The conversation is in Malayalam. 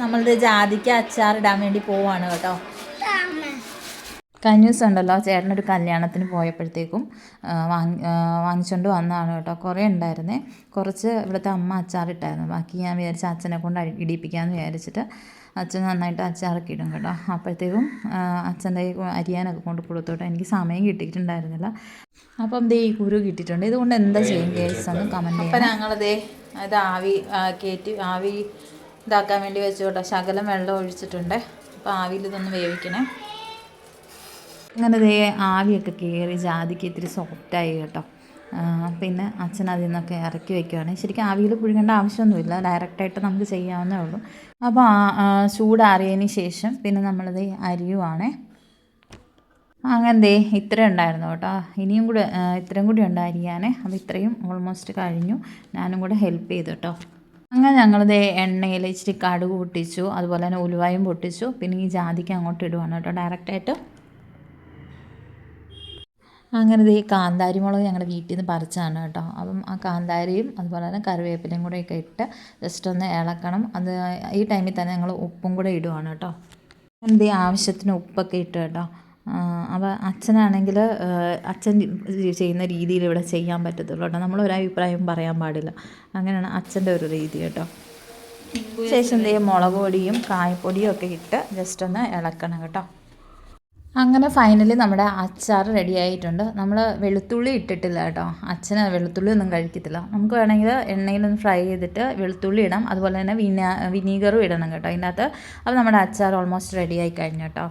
നമ്മളിത് ജാതിക്ക അച്ചാറിടാൻ വേണ്ടി പോവാണ് കേട്ടോ. കഴിഞ്ഞ ദിവസം ഉണ്ടല്ലോ ചേട്ടനൊരു കല്യാണത്തിന് പോയപ്പോഴത്തേക്കും വാങ്ങിച്ചുകൊണ്ട് വന്നതാണ് കേട്ടോ. കുറേ ഉണ്ടായിരുന്നേ. കുറച്ച് ഇവിടുത്തെ അമ്മ അച്ചാറിട്ടായിരുന്നു. ബാക്കി ഞാൻ വിചാരിച്ച അച്ഛനെ കൊണ്ട് ഇടിപ്പിക്കാമെന്ന് വിചാരിച്ചിട്ട് അച്ഛൻ നന്നായിട്ട് അച്ചാറൊക്കെ ഇടും കേട്ടോ. അപ്പോഴത്തേക്കും അച്ഛൻ്റെ അരിയാനൊക്കെ കൊണ്ട് കൊടുത്തോട്ടെ. എനിക്ക് സമയം കിട്ടിയിട്ടുണ്ടായിരുന്നില്ല. അപ്പം ദേ ഈ കുരു കിട്ടിയിട്ടുണ്ട്. ഇതുകൊണ്ട് എന്താ ചെയ്യും കേസ് ഒന്ന് കമൻറ്റ് ചെയ്യാം. അപ്പം ഞങ്ങളിതേ ഇത് ആവി ഇതാക്കാൻ വേണ്ടി വെച്ചു കേട്ടോ. ശകലം വെള്ളം ഒഴിച്ചിട്ടുണ്ട്. അപ്പോൾ ആവിയിൽ ഇതൊന്ന് വേവിക്കണേ. അങ്ങനെ ദേ ആവിയൊക്കെ കയറി ജാതിക്ക് ഇത്തിരി സോഫ്റ്റായി കേട്ടോ. പിന്നെ അച്ഛൻ അതിൽ നിന്നൊക്കെ ഇറക്കി വയ്ക്കുകയാണ്. ശരിക്കും ആവിയിൽ പുഴുങ്ങേണ്ട ആവശ്യമൊന്നുമില്ല, ഡയറക്റ്റായിട്ട് നമുക്ക് ചെയ്യാവുന്നേ ഉള്ളൂ. അപ്പോൾ ചൂടാറിയതിന് ശേഷം പിന്നെ നമ്മളിത് അരിയുവാണേ. അങ്ങനെ ദേ ഇത്രയും ഉണ്ടായിരുന്നു കേട്ടോ. ഇനിയും കൂടെ ഇത്രയും കൂടി ഉണ്ട് അരിയാനേ. അപ്പോൾ ഇത്രയും ഓൾമോസ്റ്റ് കഴിഞ്ഞു. ഞാനും കൂടെ ഹെൽപ്പ് ചെയ്തു കേട്ടോ. അങ്ങനെ ഞങ്ങളിത് എണ്ണയിൽ ഇച്ചിരി കടുക് പൊട്ടിച്ചു, അതുപോലെ തന്നെ ഉലുവായും പൊട്ടിച്ചു. പിന്നെ ഈ ജാതിക്ക് അങ്ങോട്ട് ഇടുവാണ് കേട്ടോ ഡയറക്റ്റായിട്ട്. അങ്ങനെ ഈ കാന്താരി മുളക് ഞങ്ങളുടെ വീട്ടിൽ നിന്ന് പറിച്ചതാണ് കേട്ടോ. അപ്പം ആ കാന്താരിയും അതുപോലെ തന്നെ കറിവേപ്പിലയും കൂടെ ഒക്കെ ഇട്ട് ജസ്റ്റ് ഒന്ന് ഇളക്കണം. അത് ഈ ടൈമിൽ തന്നെ ഞങ്ങൾ ഉപ്പും കൂടെ ഇടുവാണ് കേട്ടോ. അങ്ങനെ ആവശ്യത്തിന് ഉപ്പൊക്കെ ഇട്ട് കേട്ടോ. അപ്പോൾ അച്ഛനാണെങ്കിൽ അച്ഛൻ ചെയ്യുന്ന രീതിയിൽ ഇവിടെ ചെയ്യാൻ പറ്റത്തുള്ളൂ കേട്ടോ. നമ്മളൊരഭിപ്രായം പറയാൻ പാടില്ല. അങ്ങനെയാണ് അച്ഛൻ്റെ ഒരു രീതി കേട്ടോ. ശേഷം മുളക് പൊടിയും കായപ്പൊടിയും ഒക്കെ ഇട്ട് ജസ്റ്റ് ഒന്ന് ഇളക്കണം കേട്ടോ. അങ്ങനെ ഫൈനലി നമ്മുടെ അച്ചാർ റെഡി ആയിട്ടുണ്ട്. നമ്മൾ വെളുത്തുള്ളി ഇട്ടിട്ടില്ല കേട്ടോ. അച്ഛന് വെളുത്തുള്ളി ഒന്നും കഴിക്കത്തില്ല. നമുക്ക് വേണമെങ്കിൽ എണ്ണയിലൊന്ന് ഫ്രൈ ചെയ്തിട്ട് വെളുത്തുള്ളി ഇടാം. അതുപോലെ തന്നെ വിനീഗറും ഇടണം കേട്ടോ ഇതിനകത്ത്. അപ്പോൾ നമ്മുടെ അച്ചാർ ഓൾമോസ്റ്റ് റെഡി ആയി കഴിഞ്ഞു കേട്ടോ.